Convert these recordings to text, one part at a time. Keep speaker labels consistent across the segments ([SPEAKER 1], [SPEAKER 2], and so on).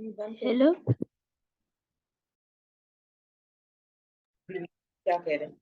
[SPEAKER 1] Hello,
[SPEAKER 2] क्या कह रहे हैं?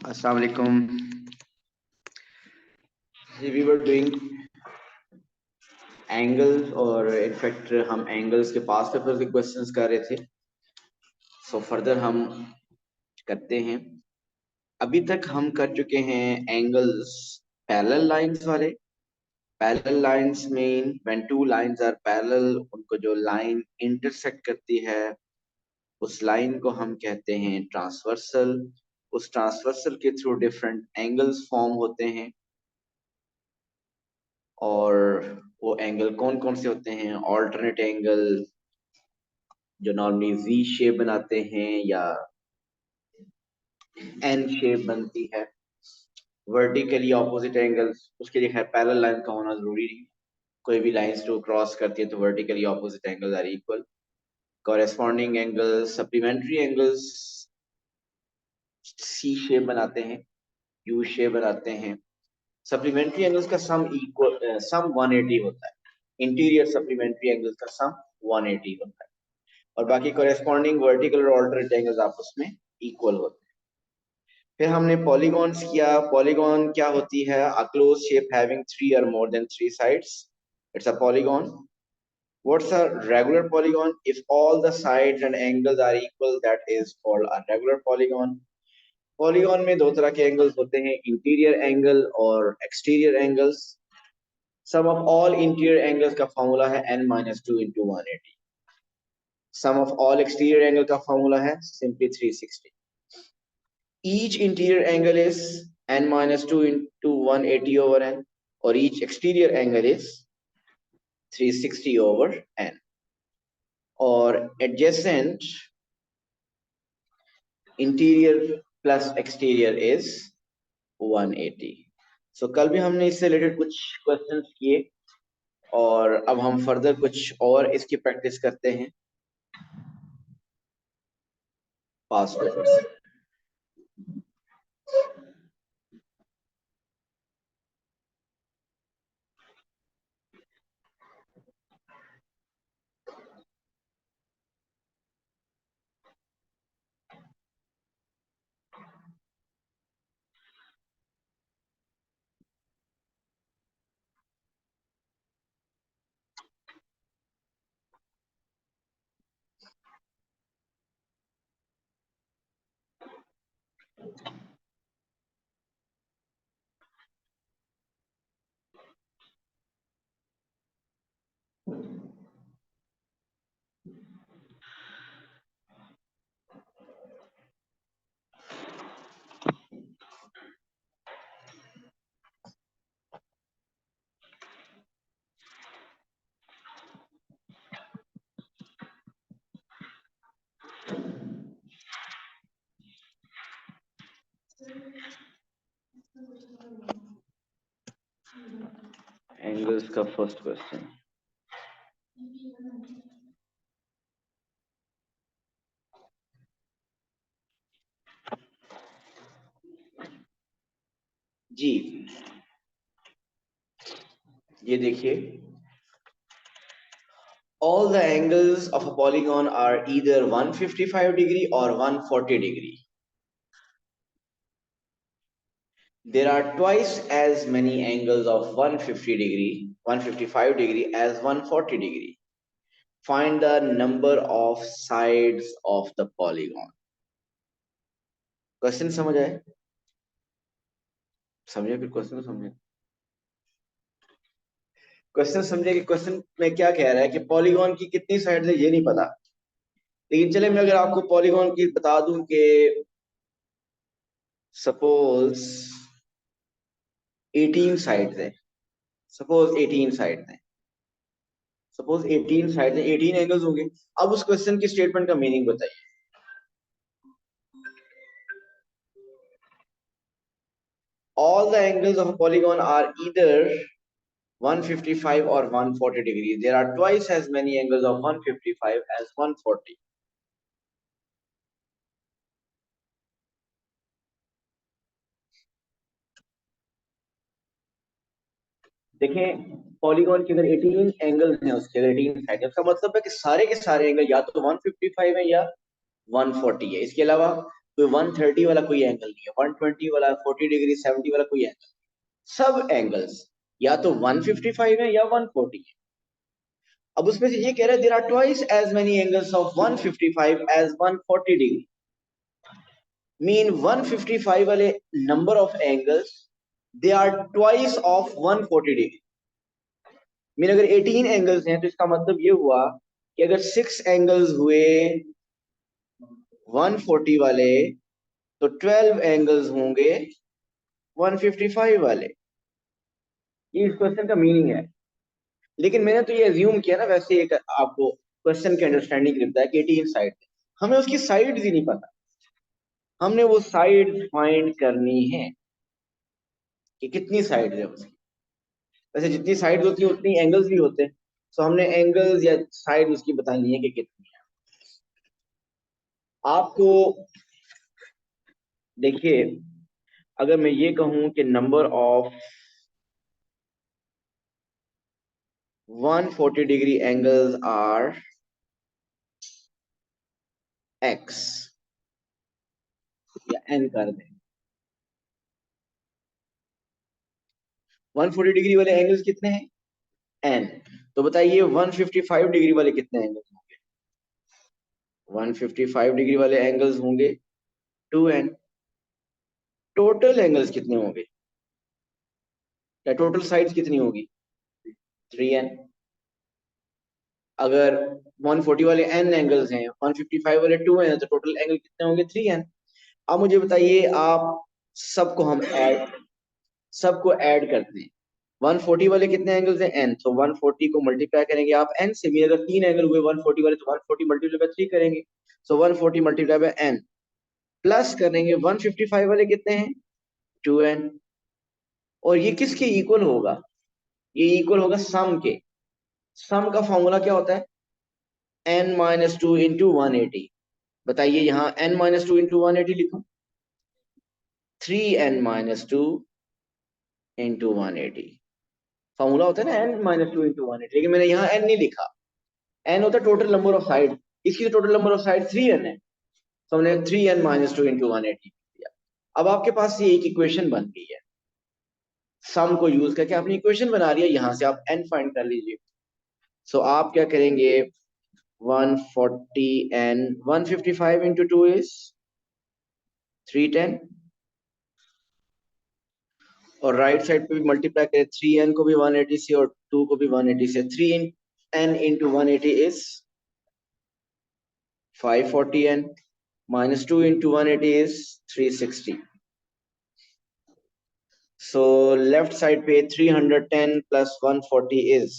[SPEAKER 3] अस्सलाम वालेकुम जी। वी वर डूइंग एंगल्स और इनफैक्ट हम एंगल्स के पास पेपर के क्वेश्चंस कर रहे थे। सो फर्दर हम करते हैं। अभी तक हम कर चुके हैं एंगल्स पैरेलल लाइंस वाले। Parallel lines mean when two lines are parallel, उनको जो लाइन इंटरसेक्ट करती है उस लाइन को हम कहते हैं ट्रांसवर्सल। उस ट्रांसवर्सल के थ्रू डिफरेंट एंगल्स फॉर्म होते हैं और वो एंगल कौन कौन से होते हैं? ऑल्टरनेट एंगल जो नॉर्मली वी शेप बनाते हैं या एन शेप बनती है। वर्टिकली ऑपोजिट एंगल्स, उसके लिए खैर पैरेलल लाइन का होना जरूरी नहीं। कोई भी लाइंस जो क्रॉस करती है तो vertically opposite angles are equal. Corresponding angles, supplementary angles C shape बनाते हैं, यू शेप बनाते हैं। सप्लीमेंट्री एंगल्स का सम इक्वल सम 180 होता है। इंटीरियर सप्लीमेंट्री एंगल्स का सम 180 होता है और बाकी कॉरेस्पॉन्डिंग वर्टिकल और ऑल्टरनेट एंगल्स आपस में इक्वल होते हैं। फिर हमने पॉलीगॉन्स किया। पॉलीगॉन क्या होती है? A close shape having 3 or more than 3 sides, it's a polygon. What's a regular polygon? If all the sides and angles are equal, that is called a regular polygon. Polygon में दो तरह के angles होते हैं, interior angle और exterior angles. Sum of all interior angles का formula है n-2 into 180। Sum of all exterior angle का फॉर्मूला है simply 360। Each interior angle is n-2 into 180 over n, or each exterior angle is 360 over n. Or adjacent interior plus exterior is 180. So कल भी हमने इससे related कुछ questions किए और अब हम फर्दर कुछ और इसकी प्रैक्टिस करते हैं पास्ट पेपर्स। एंगल्स का फर्स्ट क्वेश्चन। जी ये देखिए, all the angles of a polygon are either 155 degree or 140 degree. There are twice as many angles of 150 degree, 155 degree as 140 degree. Find the number of sides of the polygon. Question समझ आए? समझे? फिर question को समझे। Question समझे कि question में क्या कह रहा है कि पॉलीगॉन की कितनी साइड है ये नहीं पता, लेकिन चले मैं अगर आपको पॉलीगॉन की बता दूं कि सपोज 18 साइड है, सपोज 18 साइड है, सपोज 18 साइड है, 18 एंगल्स होंगे। अब उस क्वेश्चन की स्टेटमेंट का मीनिंग बताइए। All the angles of a polygon are either 155 or 140 degrees. There are twice as many angles of 155 as 140. देखें, पॉलीगॉन के अगर 18 एंगल्स हैं, उसके अगर 18 साइड है, उसका मतलब है कि सारे के सारे एंगल या तो 155 है या 140 है। इसके अलावा कोई 130 वाला कोई एंगल नहीं है, 120 वाला, 40 डिग्री, 70 वाला कोई एंगल। सब एंगल्स या तो 155 है या 140 है। अब उसमें से ये कह रहा है there are twice as many angles of 155 as 140 degree. Mean 155 वाले number of angles they are twice of 140 degree. Mean अगर 18 एंगल्स हैं तो इसका मतलब ये हुआ कि अगर 6 एंगल्स हुए 140 वाले तो 12 एंगल्स होंगे 155 वाले। ये इस क्वेश्चन का मीनिंग है। लेकिन मैंने तो ये अज्यूम किया ना, वैसे एक आपको क्वेश्चन की अंडरस्टैंडिंग लिखता है कि 18 साइड, हमें उसकी साइड ही नहीं पता। हमने वो साइड फाइंड करनी है कि कितनी साइड है उसकी। वैसे जितनी साइड होती है उतनी एंगल्स भी होते हैं, तो हमने एंगल्स या साइड उसकी बतानी है कि कितनी है। आपको देखिए, अगर मैं ये कहूं कि number of 140 degree angles are X या एन कर दें, 140 डिग्री वाले एंगल्स कितने हैं? एन। तो बताइए 155 डिग्री वाले कितने एंगल्स होंगे? 155 डिग्री वाले एंगल्स होंगे 2n। टोटल एंगल्स कितने होंगे या टोटल साइड्स कितनी होगी? 3n। अगर 140 वाले n एंगल्स हैं, 155 वाले 2n, तो टोटल एंगल कितने होंगे? 3n। अब मुझे बताइए, आप सबको हम ऐड सबको ऐड करते हैं। 140 वाले कितने एंगल्स हैं? n। तो 140 को मल्टीप्लाई करेंगे आप n से भी, अगर 3 एंगल हुए 140 वाले तो 140 मल्टीप्लाई बाय 3 करेंगे। सो 140 मल्टीप्लाई बाय n प्लस करेंगे 155 वाले कितने हैं? 2n। और ये किसके इक्वल होगा? ये इक्वल होगा सम के। सम का फॉर्मूला क्या होता है? n minus two into 180। बताइए, यहाँ n माइनस टू इंटू 180 लिखो, 3n minus two into 180। Formula होता है ना n माइनस टू इंटू 180, लेकिन मैंने यहाँ n नहीं लिखा। n होता है टोटल नंबर ऑफ साइड, इसकी total number of side 3n है, तो हमने 3n माइनस टू इंटू 180 दिया। अब आपके पास ये एक इक्वेशन बन गई है, सम को यूज करके आपने इक्वेशन बना लिया, यहां से आप n फाइंड कर लीजिए। सो आप क्या करेंगे? 140 n 155 इंटू 2 इज 310, और राइट साइड पे भी मल्टीप्लाई करें, 3n को भी 180 से और 2 को भी 180 से। 3n into 180 is 540n, minus 2 into 180 is 360. So left side पे 310 plus 140 is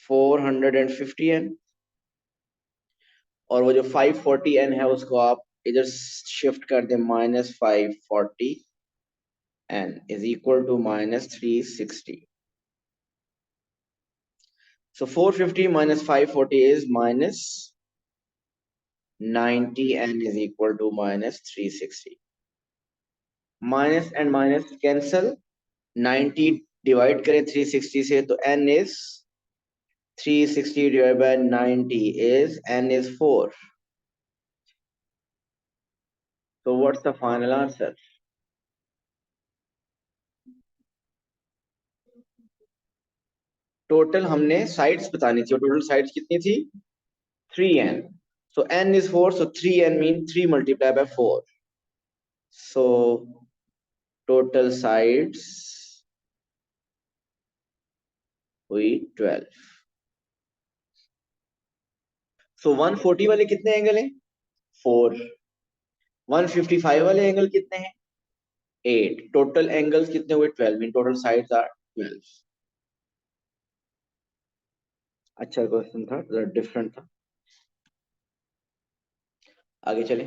[SPEAKER 3] 450n, और वो जो 540n है उसको आप इधर शिफ्ट कर दें, minus 540n is equal to minus 360. So 450 minus 540 is minus 90n is equal to minus 360. Minus and minus cancel, 90 divide करें 360 से तो n is 360 divided by 90 is n is 4. So what's the final answer? Total हमने sides बतानी थी, और total sides कितनी थी? 3n. So n is 4, so 3n mean 3 multiplied by 4. So total sides हुई 12। सो 140 वाले कितने एंगल हैं? 4। 155 वाले एंगल कितने हैं? 8। टोटल एंगल्स कितने हुए? 12। Mean total sides are 12। अच्छा क्वेश्चन था, जरा डिफरेंट था। आगे चले।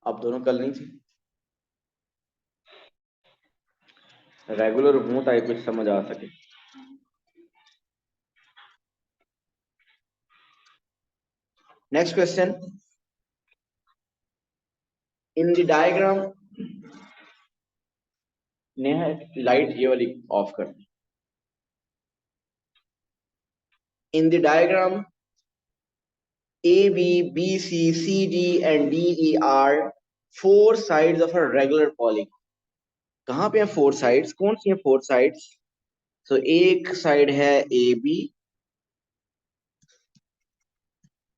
[SPEAKER 3] अब दोनों कल नहीं थी, रेगुलर हूं ताकि कुछ समझ आ सके। Next question. In the diagram, Neha light ये वाली ऑफ कर दी। In the diagram A, B, B, C, C, D and D, E are four sides of a regular polygon. कहाँ पे है फोर साइड्स? कौन सी है फोर साइड्स? तो एक साइड है ए बी,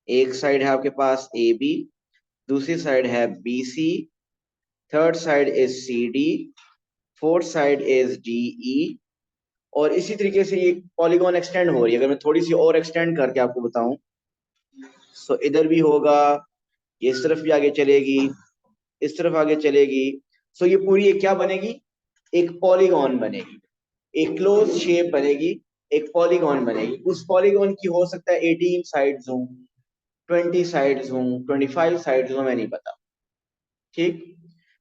[SPEAKER 3] एक साइड है आपके पास ए बी, दूसरी साइड है B C, third side is C D, fourth side is D E. और इसी तरीके से ये पॉलीगॉन एक्सटेंड हो रही है। अगर मैं थोड़ी सी और एक्सटेंड करके आपको बताऊं, सो इधर भी होगा, ये इस तरफ भी आगे चलेगी, इस तरफ आगे चलेगी। सो ये पूरी एक क्या बनेगी? एक पॉलीगॉन बनेगी, एक क्लोज शेप बनेगी, एक पॉलीगॉन बनेगी। उस पॉलीगॉन की हो सकता है 18 साइड्स हों, 20 साइड्स हों, 25 साइड्स हों, मैं नहीं पता। ठीक।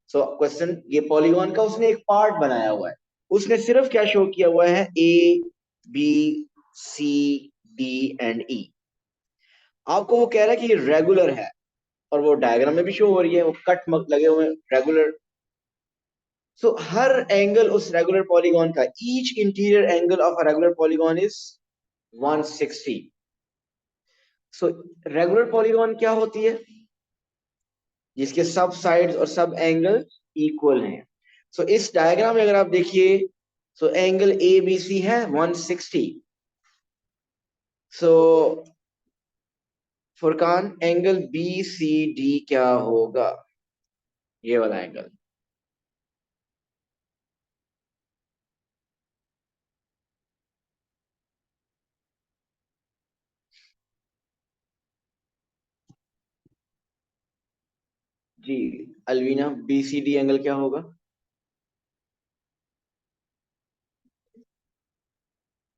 [SPEAKER 3] सो क्वेश्चन, ये पॉलीगॉन का उसने एक पार्ट बनाया हुआ है। उसने सिर्फ क्या शो किया हुआ है? A B C D and E. आपको वो कह रहा है कि ये रेगुलर है, और वो डायग्राम में भी शो हो रही है, वो कट लगे हुए रेगुलर। सो हर एंगल उस रेगुलर पॉलीगॉन का, each interior angle of a regular polygon is 160। So regular polygon क्या होती है? जिसके सब साइड्स और सब एंगल इक्वल हैं। सो इस डायग्राम में अगर आप देखिए, so angle A B C है 160। So Furqan, angle B C D क्या होगा? ये वाला एंगल। जी Alvina, B C D angle क्या होगा?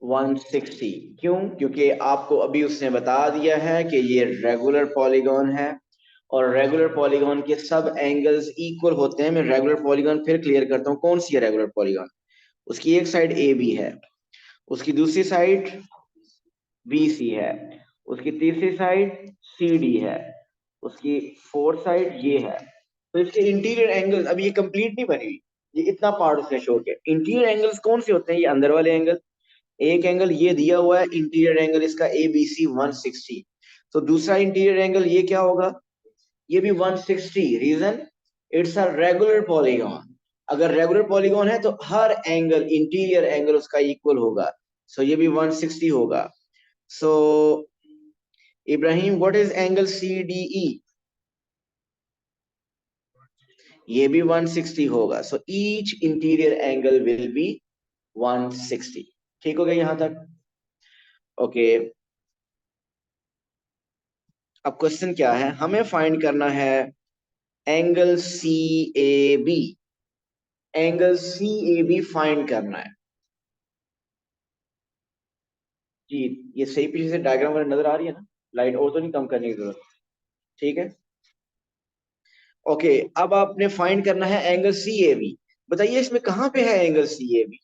[SPEAKER 3] 160। क्यों? क्योंकि आपको अभी उसने बता दिया है कि ये रेगुलर पॉलीगॉन है, और रेगुलर पॉलीगॉन के सब एंगल्स इक्वल होते हैं। मैं रेगुलर पॉलीगॉन फिर क्लियर करता हूँ, कौन सी है रेगुलर पॉलीगॉन? उसकी एक साइड ए बी है, उसकी दूसरी साइड बी सी है, उसकी तीसरी साइड सी डी है, उसकी फोर्थ साइड ये है। तो इसके इंटीरियर एंगल्स, अब ये कंप्लीट नहीं बनी हुई, ये इतना पार्ट उसने शो किया। इंटीरियर एंगल्स कौन से होते हैं? ये अंदर वाले एंगल। एक एंगल ये दिया हुआ है इंटीरियर एंगल इसका ए बी सी 160। तो दूसरा इंटीरियर एंगल ये क्या होगा? ये भी 160। Reason, it's a regular polygon. अगर रेगुलर पॉलीगॉन है तो हर एंगल, इंटीरियर एंगल उसका इक्वल होगा। सो ये भी 160 होगा। So Ibrahim, what is angle C D E? ये भी 160 होगा। So each interior angle will be 160। ठीक हो गया यहां तक? ओके। अब क्वेश्चन क्या है? हमें फाइंड करना है angle C A B. Angle C A B find करना है। जी, ये सही पीछे से डायग्राम वगैरह नजर आ रही है ना? लाइट और तो नहीं कम करने की जरूरत? ठीक है। ओके, अब आपने फाइंड करना है एंगल सी ए बी। बताइए इसमें कहाँ पे है एंगल सी ए बी?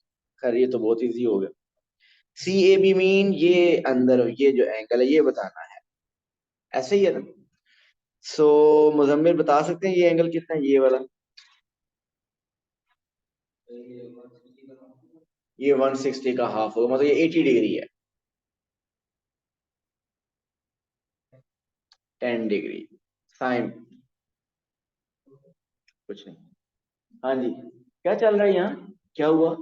[SPEAKER 3] खैर ये तो बहुत इजी हो गया। सी ए बी मीन ये अंदर, ये जो एंगल है ये बताना है, ऐसे ही है ना? सो मुजम्मिल बता सकते हैं ये एंगल कितना है, ये वाला? ये 160 का हाफ होगा, मतलब ये 80 डिग्री है। 10 डिग्री साइन। कुछ नहीं। हाँ जी, क्या चल रहा है यहाँ, क्या हुआ?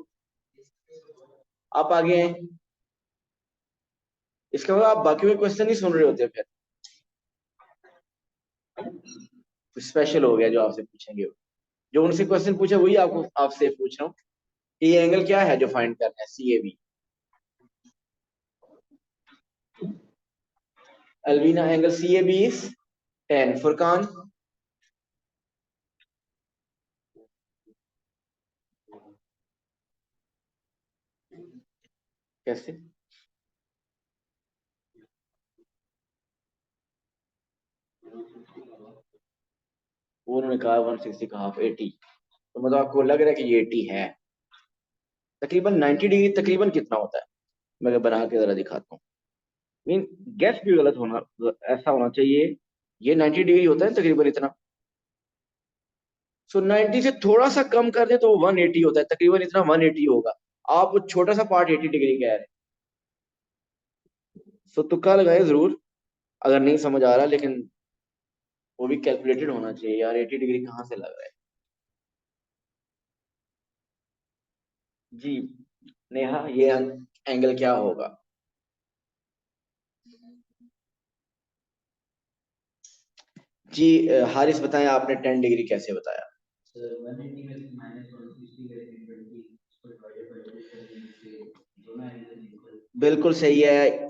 [SPEAKER 3] आप आगे हैं, इसका मतलब आप बाकी के क्वेश्चन नहीं सुन रहे होते फिर। स्पेशल हो गया जो आपसे पूछेंगे, जो उनसे क्वेश्चन पूछे वही आपको आपसे पूछ रहा हूँ कि ये एंगल क्या है जो फाइंड करना है, C A B. Alvina, angle CAB is 10. Furkan, कैसे? वो उन्होंने कहा 160 का हाफ 80, तो मतलब आपको लग रहा है कि ये 80 है। तकरीबन 90 डिग्री तकरीबन कितना होता है, मैं बना के जरा दिखाता हूँ। मीन गैस भी गलत होना, ऐसा होना चाहिए। ये 90 डिग्री होता है तकरीबन इतना। सो 90 से थोड़ा सा कम कर दे तो वो 180 होता है, तकरीबन इतना 180 होगा। आप वो छोटा सा पार्ट 80 डिग्री कह रहे हैं। सो तुक्का लगाए जरूर, अगर नहीं समझ आ रहा, लेकिन वो भी कैलकुलेटेड होना चाहिए यार, 80 डिग्री कहाँ से लग रहा है। जी नेहा, ये एंगल क्या होगा? जी हारिस बताएं, आपने 10 डिग्री कैसे बताया? बिल्कुल सही है।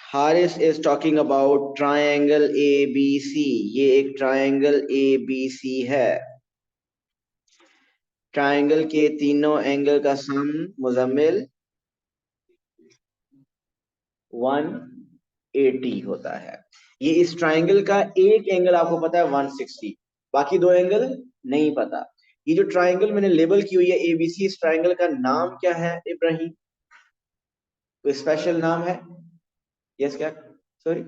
[SPEAKER 3] Haris is talking about triangle A B C. ये एक ट्रायंगल ए बी सी है। ट्रायंगल के तीनों एंगल का सम, मुजम्मिल, 180 होता है। ये इस ट्रायंगल का एक एंगल आपको पता है 160, बाकी दो एंगल नहीं पता। ये जो ट्रायंगल मैंने लेबल की हुई है एबीसी, इस ट्रायंगल का नाम क्या है इब्राहिम? कोई स्पेशल नाम है? यस क्या, सॉरी,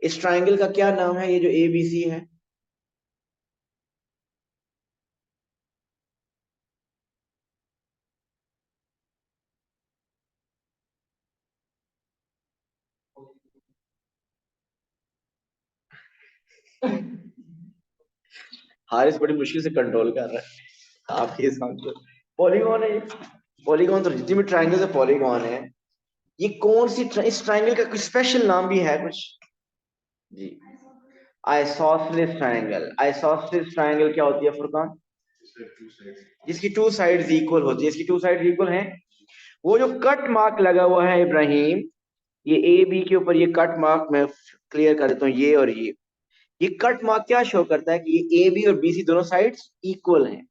[SPEAKER 3] इस ट्रायंगल का क्या नाम है, ये जो एबीसी है? हारिस बड़ी मुश्किल से कंट्रोल कर रहा है आपके हिसाब से। पॉलीगॉन है ये। पॉलीगॉन तो जितनी भी ट्रायंगल है पॉलीगॉन है। ये कौन सी इस ट्रायंगल का कुछ स्पेशल नाम भी है कुछ? जी, आइसोसेलेस ट्रायंगल। आइसोसेलेस ट्रायंगल क्या होती है फुरकान? जिसकी टू साइड्स इक्वल होती है, इसकी टू साइड्स इक्वल हैं। वो जो कट मार्क लगा हुआ है इब्राहिम, ये ए बी के ऊपर ये कट मार्क मैं क्लियर कर देता हूँ, ये और ये कट मार्क क्या शो करता है कि ये ए बी और बी सी दोनों साइड्स इक्वल हैं।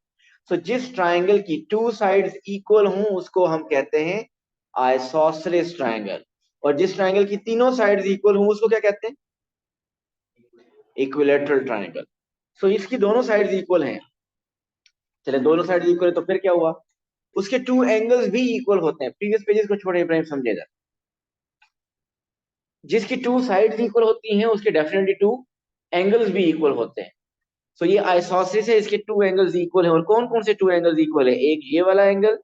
[SPEAKER 3] सो जिस ट्रायंगल की टू साइड्स इक्वल हों उसको हम कहते हैं आइसोसेलेस ट्रायंगल, और जिस ट्रायंगल की तीनों साइड्स इक्वल हों उसको क्या कहते हैं? Equilateral triangle. सो इसकी दोनों साइड्स इक्वल हैं। चले दोनों साइड्स इक्वल है तो फिर क्या हुआ? उसके टू एंगल्स भी इक्वल होते हैं। प्रीवियस पेजेस को छोड़े इब्राहिम, समझेगा। जिसकी टू साइड्स इक्वल होती हैं उसके डेफिनेटली टू एंगल्स भी इक्वल होते हैं। सो ये आइसोसेलेस है, इसके टू एंगल्स इक्वल हैं। और कौन कौन से टू एंगल्स इक्वल है? एक ये वाला एंगल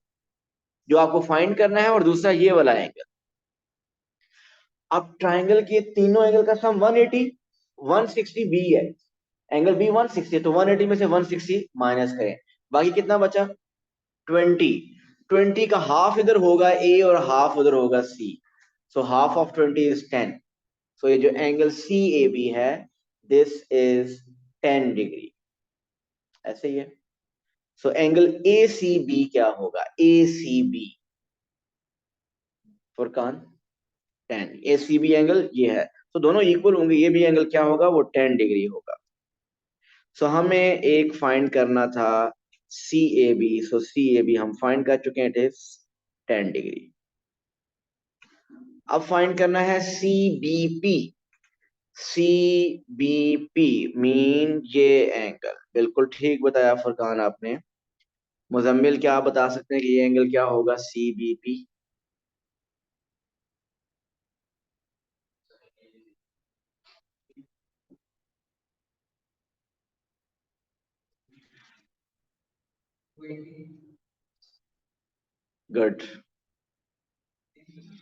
[SPEAKER 3] जो आपको फाइंड करना है, और दूसरा ये वाला एंगल। अब ट्राइंगल के तीनों एंगल का सम 180, 160 बी है। एंगल बी 160 है, तो 180 में से 160 माइनस करें, बाकी कितना बचा? 20। 20 का हाफ इधर होगा ए और हाफ उधर होगा सी, सो हाफ ऑफ 20 इज 10। सो ये जो एंगल सी ए बी है, दिस इज 10 डिग्री। ऐसे ही है। So angle A C B क्या होगा? ए सी बी फुरकान 10, ए सी बी एंगल ये है। तो दोनों इक्वल होंगे, ये भी एंगल क्या होगा? वो 10 डिग्री होगा। सो हमें एक फाइंड करना था C A B. So C A B हम फाइंड कर चुके हैं, इट इज 10 डिग्री। अब फाइंड करना है C B P. C B P mean ये एंगल, बिल्कुल ठीक बताया फुरकान आपने। मुजम्मिल, क्या आप बता सकते हैं कि ये एंगल क्या होगा सी बी पी? गुड,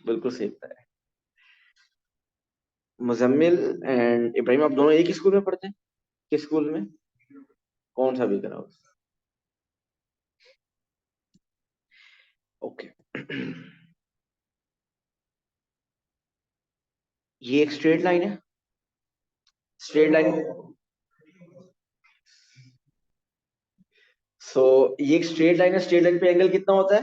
[SPEAKER 3] बिल्कुल सही बताया। मुजम्मिल एंड इब्राहिम, आप दोनों एक ही स्कूल में पढ़ते हैं? किस स्कूल में? कौन सा भी कराओ? ओके। ये एक स्ट्रेट लाइन है। Straight line. सो ये एक स्ट्रेट लाइन है। स्ट्रेट लाइन पे एंगल कितना होता है?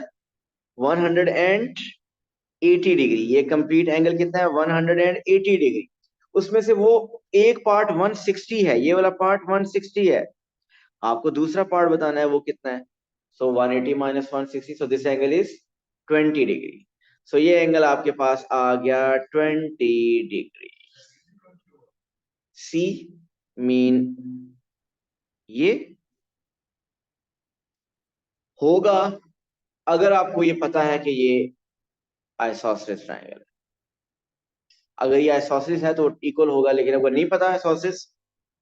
[SPEAKER 3] 180 डिग्री। ये कंप्लीट एंगल कितना है? 180 डिग्री। उसमें से वो एक पार्ट 160 है, ये वाला पार्ट 160 है। आपको दूसरा पार्ट बताना है वो कितना है। So 180 minus 160, so this angle is 20 degree. So ये एंगल आपके पास आ गया 20 डिग्री। सी मीन ये होगा अगर आपको ये पता है कि ये आइसोसेलेस ट्रायंगल है। अगर ये आइसोसेलेस है तो इक्वल होगा, लेकिन अगर नहीं पता आइसोसेलेस,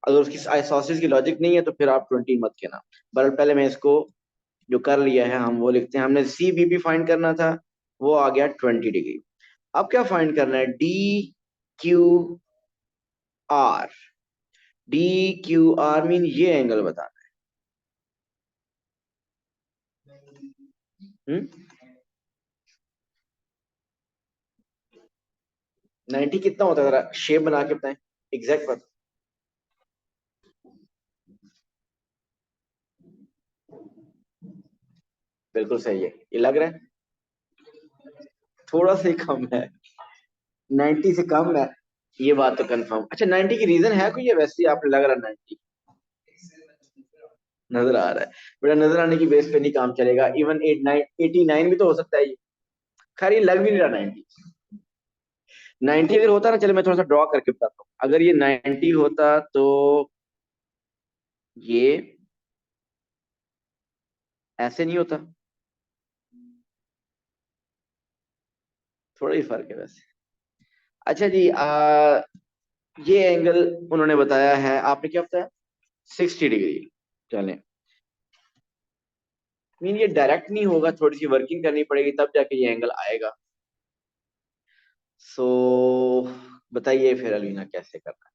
[SPEAKER 3] अगर उसकी आइसोसेलेस की लॉजिक नहीं है तो फिर आप 20 मत कहना। बट पहले मैं इसको जो कर लिया है हम वो लिखते हैं। हमने सी बी पी फाइंड करना था, वो आ गया 20 डिग्री। अब क्या फाइंड करना है? D Q R. D Q R mean ये एंगल बताना है। 90 कितना होता है? जरा शेप बना के बताएं, एग्जैक्ट बात। बिल्कुल सही है, ये लग रहा है थोड़ा सा ही कम है। 90 से कम है, ये बात तो कंफर्म। अच्छा, 90 की रीजन है कोई, या वैसे ही आपने लग रहा है 90 नजर आ रहा है? बेटा नजर आने की बेस पे नहीं काम चलेगा। इवन 89 भी तो हो सकता है ये। खैर ये लग भी नहीं रहा 90। 90 अगर होता ना, चले मैं थोड़ा सा ड्रॉ करके बताता हूँ। अगर ये 90 होता तो ये ऐसे नहीं होता। थोड़ा ही फर्क है वैसे। अच्छा जी, ये एंगल उन्होंने बताया है, आपने क्या बताया? 60 डिग्री। चलें, मीन ये डायरेक्ट नहीं होगा, थोड़ी सी वर्किंग करनी पड़ेगी तब जाके ये एंगल आएगा। सो बताइए फिर अलीना कैसे करना है।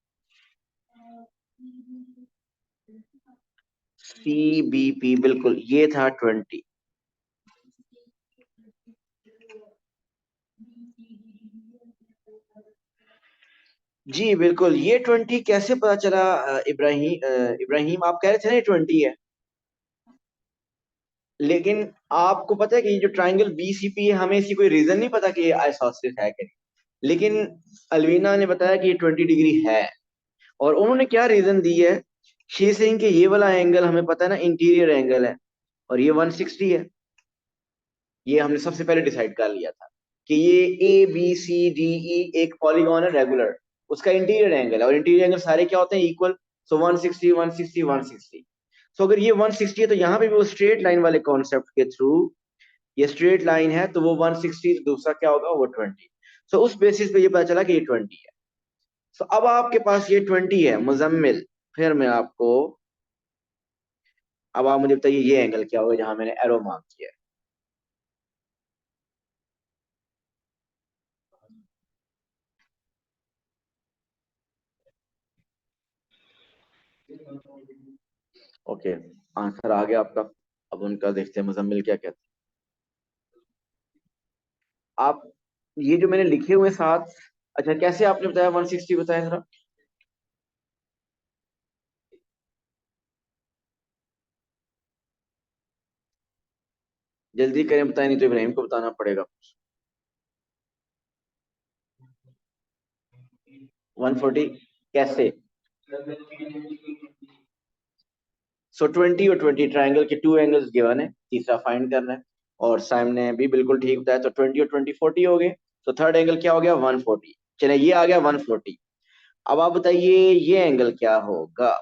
[SPEAKER 3] सी बी पी, बिल्कुल ये था 20। जी बिल्कुल, ये 20 कैसे पता चला? इब्राहिम आप कह रहे थे ना 20 है, लेकिन आपको पता है कि ये जो ट्राइंगल बीसीपी है, हमें इसकी कोई रीजन नहीं पता कि ये आइसोसेलेस है कि नहीं। लेकिन अलवीना ने बताया कि ये 20 डिग्री है। और उन्होंने क्या रीजन दी है? शी सेइंग कि ये वाला एंगल हमें पता है ना इंटीरियर एंगल है, और ये 160 है। ये हमने सबसे पहले डिसाइड कर लिया था कि ये ए बी सी डी ई एक पॉलीगॉन है रेगुलर, उसका इंटीरियर एंगल है। और इंटीरियर एंगल सारे क्या होते हैं? इक्वल। सो 160 160 160। सो अगर ये 160 है तो यहाँ पे भी वो स्ट्रेट लाइन वाले कॉन्सेप्ट के थ्रू, ये स्ट्रेट लाइन है तो वो 160, दूसरा क्या होगा? वो 20। सो उस बेसिस पे ये पता चला कि ये 20 है। सो अब आपके पास ये 20 है मुजम्मिल। फिर मैं आपको, अब आप मुझे बताइए ये एंगल क्या होगा जहां मैंने एरो मार्क किया है। ओके, आंसर आ गया आपका। अब उनका देखते हैं मुजम्मिल क्या कहते हैं। आप ये जो मैंने लिखे हुए साथ, अच्छा कैसे आपने बताया 160 बताया जरा? जल्दी करें, बताएं नहीं तो इब्राहिम को बताना पड़ेगा। 140 कैसे? सो 20 और 20 ट्राइंगल के टू एंगल्स गिवन है, तीसरा फाइंड करना है। और सामने भी बिल्कुल ठीक बताया, तो 20 और 20 40 हो गए। तो थर्ड एंगल क्या हो गया? 140। चले ये आ गया 140। अब आप बताइए ये एंगल क्या होगा?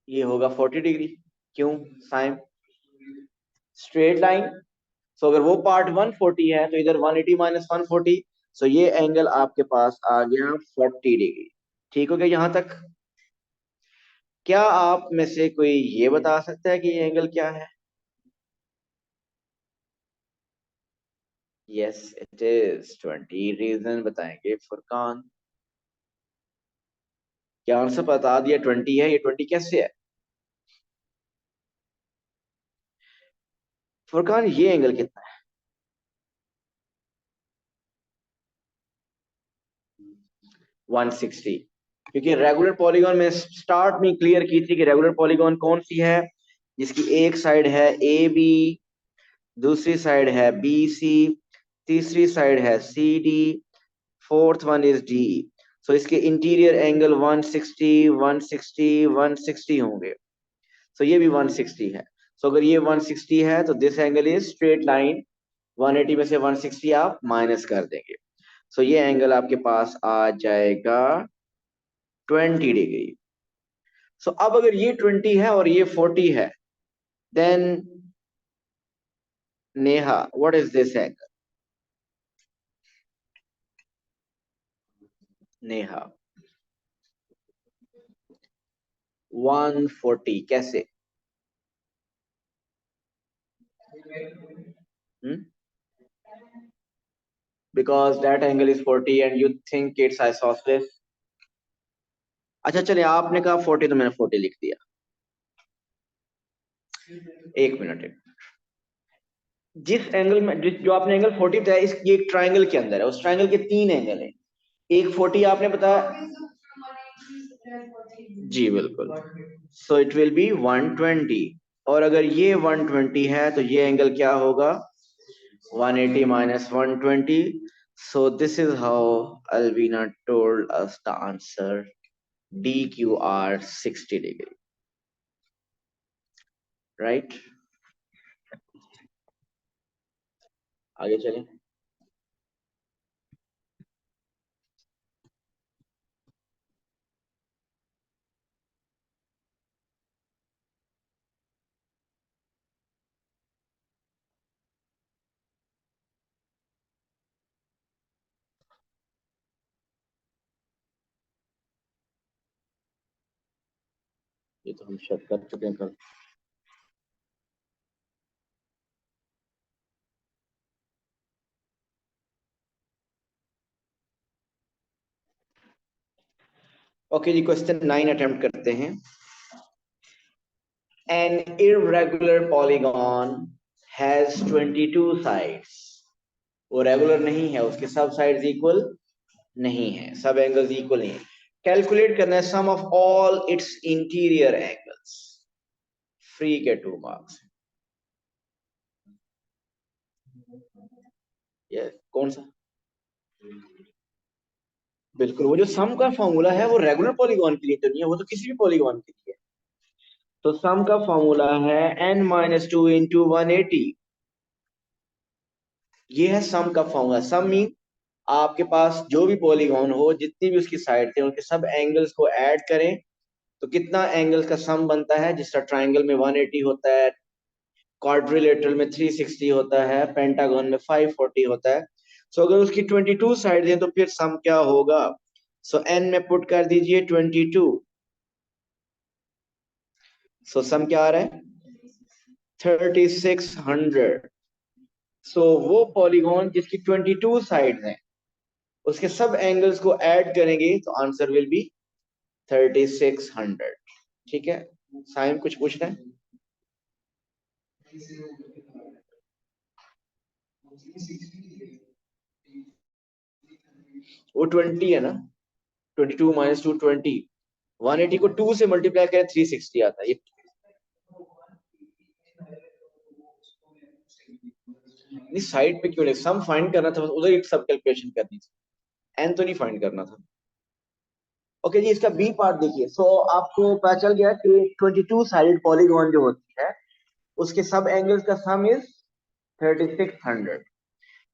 [SPEAKER 3] ये होगा 40 डिग्री। क्यों? Sign straight line. सो अगर वो पार्ट 140 है तो इधर 180 माइनस 140। सो ये एंगल आपके पास आ गया 40 डिग्री। ठीक हो गया यहां तक? क्या आप में से कोई ये बता सकता है कि ये एंगल क्या है? Yes it is 20। रीजन बताएंगे फुरकान। क्या आंसर बता दिया 20 है। ये 20 कैसे है फुरकान? ये एंगल कितना है? 160। क्योंकि रेगुलर पॉलीगॉन में स्टार्ट में क्लियर की थी कि रेगुलर पॉलीगॉन कौन सी है, जिसकी एक साइड है ए बी, दूसरी साइड है बी सी, तीसरी साइड है C D, fourth one is D. So इसके इंटीरियर एंगल 160 160 160 होंगे। सो ये भी 160 है। सो अगर ये 160 है तो this angle is straight line. 180 में से 160 आप माइनस कर देंगे। सो ये एंगल आपके पास आ जाएगा 20 डिग्री। सो अब अगर ये 20 है और ये 40 है, then Neha what is this angle? Neha 140 कैसे? hmm? Because that angle is 40 and you think it's isosceles. अच्छा चलिए, आपने कहा 40 तो मैंने 40 लिख दिया। एक मिनट। जिस एंगल में जो आपने एंगल 40 बताया, इस ये एक ट्राइंगल के अंदर है। उस ट्राइंगल के 3 एंगल हैं। एक 40 आपने बताया। जी बिल्कुल। So it will be 120। और अगर ये 120 है तो ये एंगल क्या होगा? 180 minus 120. So this is how Alvina told us the answer. DQR 60 degree. Right? आगे चलें। ये तो हम शक कर चुके हैं कल। ओके जी, क्वेश्चन 9 अटेम्प्ट करते हैं। An irregular polygon has 22 sides. वो रेगुलर नहीं है, उसके सब साइड्स इक्वल नहीं है, सब एंगल्स इक्वल नहीं है। कैलकुलेट करना है sum of all its interior angles. Free के 2 मार्क्स। ये कौन सा? बिल्कुल, वो जो सम का फॉर्मूला है वो रेगुलर पॉलीगॉन के लिए तो नहीं है, वो तो किसी भी पॉलीगॉन के लिए है। तो सम का फॉर्मूला है n-2 इंटू 180। ये है सम का फॉर्मूला। सम मीन आपके पास जो भी पॉलीगॉन हो, जितनी भी उसकी साइड थे, उनके सब एंगल्स को ऐड करें तो कितना एंगल्स का सम बनता है। जिस तरह ट्राइंगल में 180 होता है, क्वाड्रिलेटरल में 360 होता है, पेंटागन में 540 होता है। सो अगर उसकी 22 साइड है तो फिर सम क्या होगा? सो n में पुट कर दीजिए 22। सो सम क्या आ रहा है? 3600। सो वो पॉलीगॉन जिसकी 22 साइड हैं, उसके सब एंगल्स को ऐड करेंगे तो आंसर विल बी 3600। ठीक है, साइम कुछ पूछ रहे हैं? वो 20 है ना, 22 माइनस 2 20। 180 को 2 से मल्टीप्लाई करें 360 आता है। ये नहीं, साइड पे क्यों नहीं, सम फाइंड करना था, बस उधर ही सब कैलकुलेशन करनी थी, एन तो नहीं फाइंड करना था। ओके जी, इसका बी पार्ट देखिए। सो आपको पता चल गया कि 22 साइड पॉलीगॉन जो होती है उसके सब एंगल्स का सम इज 3600।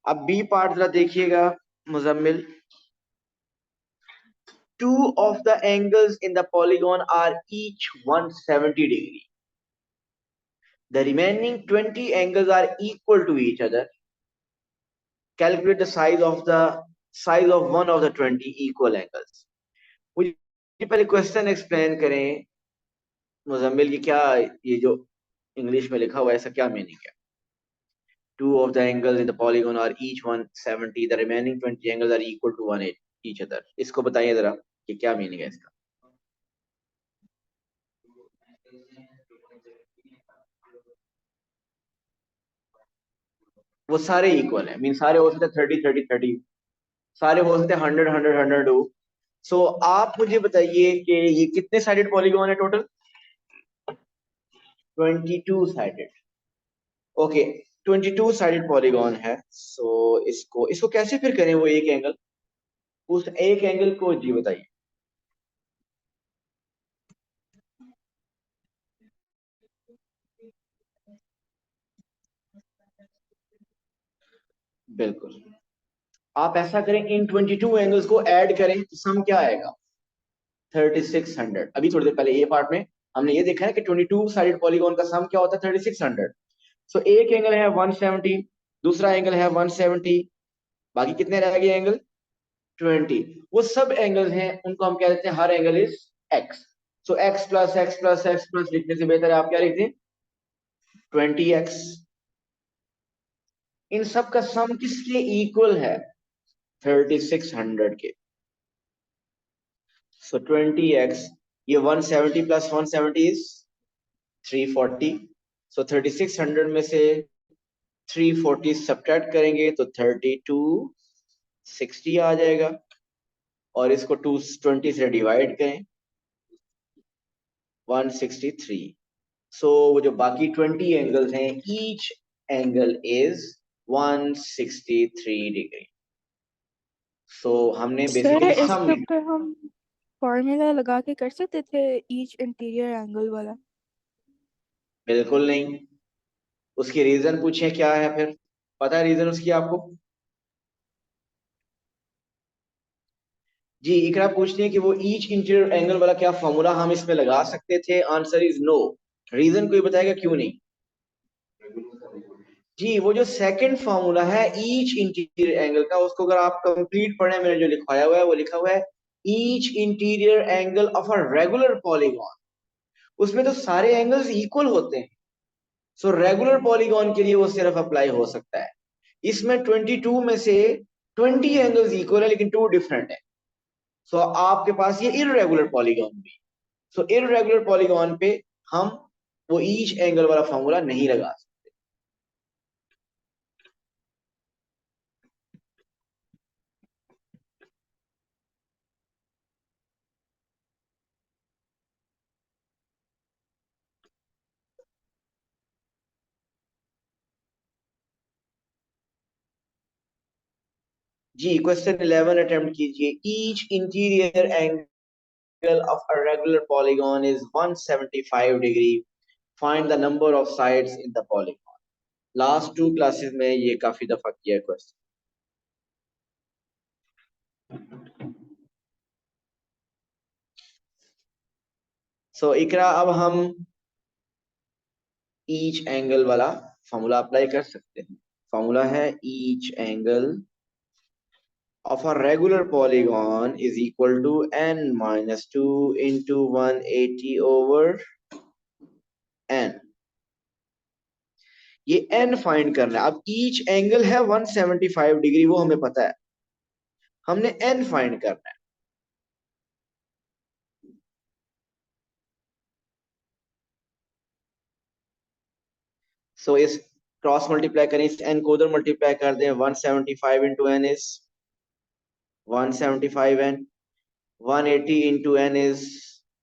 [SPEAKER 3] अब बी पार्ट जरा देखिएगा Muzammil. Two of the angles in the polygon are each 170 degree. The remaining 20 angles are equal to each other. Calculate the size of one of the 20 equal angles. मुझे पहले question explain करें मुजम्मिल की, क्या ये जो English में लिखा हुआ है इसका क्या मीनिंग है? Two of the angles in the polygon are each 170. The remaining 20 angles are equal to 180 each other. इसको बताइए जरा कि क्या मीनिंग है इसका. वो सारे इक्वल है, मीन सारे हो सकते हैं 30 30 30, सारे हो सकते हैं 100 100 100 2. सो आप मुझे बताइए कि ये कितने साइडेड पॉलीगॉन है total. 22 sided. Okay, 22 sided polygon है. सो इसको इसको कैसे फिर करें वो एक एंगल, उस एक एंगल को जी बताइए. बिल्कुल, आप ऐसा करें, इन 22 एंगल्स को ऐड करें तो सम क्या आएगा. 3600. अभी थोड़ी देर पहले ये पार्ट में हमने ये देखा है कि 22 साइडेड पॉलीगॉन का सम क्या होता है, 3600. सो एक एंगल है 170, दूसरा एंगल है 170, बाकी कितने रह गए एंगल 20. वो सब एंगल्स हैं, उनको हम कह देते हैं हर angle is X. So X plus X plus X plus लिखने से बेहतर है आप क्या लिख दें, 20x. इन सब का सम किसके इक्वल है, 3600 के. सो 20x, ये 170 प्लस 170 इज 340. सो 3600 में से 340 सब्ट्रैक्ट करेंगे तो 3260 आ जाएगा, और इसको 220 से डिवाइड करें 163. सो वो जो बाकी 20 एंगल्स हैं, ईच एंगल इज 163 डिग्री. सो हमने
[SPEAKER 1] सर
[SPEAKER 3] बेसिकली
[SPEAKER 1] इसके
[SPEAKER 3] सम.
[SPEAKER 1] ऊपर हम फॉर्मूला लगा के कर सकते थे ईच इंटीरियर एंगल वाला.
[SPEAKER 3] बिल्कुल नहीं. उसकी रीजन पूछे क्या है, फिर पता है रीजन उसकी आपको. जी इकरा पूछती है कि वो ईच इंटीरियर एंगल वाला क्या फॉर्मूला हम इसमें लगा सकते थे. Answer is no. रीजन कोई बताएगा क्यों नहीं. जी वो जो सेकंड फॉर्मूला है ईच इंटीरियर एंगल का, उसको अगर आप कंप्लीट पढ़े, मैंने जो लिखवाया हुआ है वो लिखा हुआ है each interior angle of a regular polygon. उसमें तो सारे एंगल्स इक्वल होते हैं. सो रेगुलर पॉलीगॉन के लिए वो सिर्फ अप्लाई हो सकता है. इसमें 22 में से 20 एंगल्स इक्वल है लेकिन टू डिफरेंट है. सो आपके पास ये इररेगुलर पॉलीगॉन भी. सो इररेगुलर पॉलीगॉन पे हम वो ईच एंगल वाला फॉर्मूला नहीं लगा सकते. जी क्वेश्चन 11 अटेम्प्ट कीजिए. Each interior angle of a regular polygon is 175 degree. Find the number of sides in the polygon. Last 2 classes में ये काफी दफा किया क्वेश्चन. सो इकरा अब हम ईच एंगल वाला फॉर्मूला अप्लाई कर सकते हैं. फॉर्मूला है each angle of a regular polygon is equal to n minus 2 into 180 over n. ये n फाइंड करना है. अब ईच एंगल है 175 डिग्री, वो हमें पता है. हमने n फाइंड करना है. सो इस क्रॉस मल्टीप्लाई करें, इस n को उधर मल्टीप्लाई कर दें. 175 into n is 175n. 180 into n is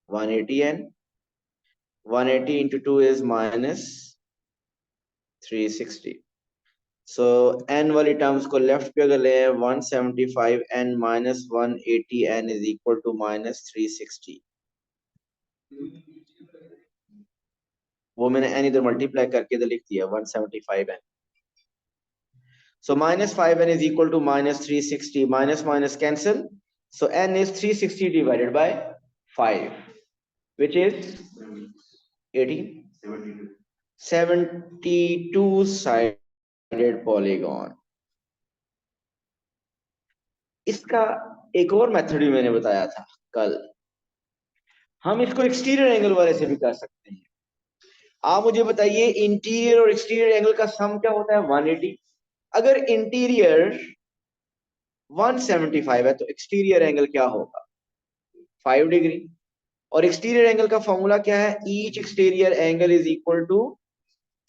[SPEAKER 3] 180n. 180 into 2 is minus 360. So n वाली टर्म्स को लेफ्ट पे अगर ले 175n minus 180n is equal to minus 360. वो मैंने n इधर मल्टीप्लाई करके इधर लिख दिया 175n. So minus 5n is equal to minus 360. Minus minus cancel. So n is 360 divided by 5 which is 18. 72 sided polygon. इसका एक और मेथड भी मैंने बताया था कल. हम इसको एक्सटीरियर एंगल वाले से भी कर सकते हैं. आप मुझे बताइए इंटीरियर और एक्सटीरियर एंगल का सम क्या होता है? 180। अगर इंटीरियर 175 है तो एक्सटीरियर एंगल क्या होगा? 5 डिग्री। और एक्सटीरियर एंगल का फॉर्मूला क्या है? Each exterior angle is equal to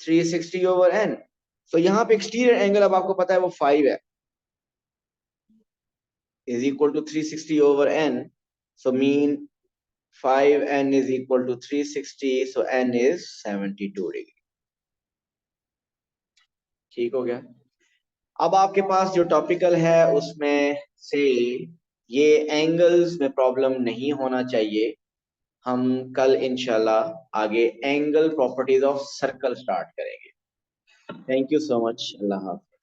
[SPEAKER 3] 360 over N. तो यहाँ पे एक्सटीरियर एंगल अब आपको पता है वो 5 है, is equal to 360 over n. So mean 5n is equal to 360, so n is 72 degree. ठीक हो गया? अब आपके पास जो टॉपिकल है उसमें से ये एंगल्स में प्रॉब्लम नहीं होना चाहिए। हम कल इंशाल्लाह आगे angle properties of circle start करेंगे। Thank you so much. अल्लाह हाफ़िज़।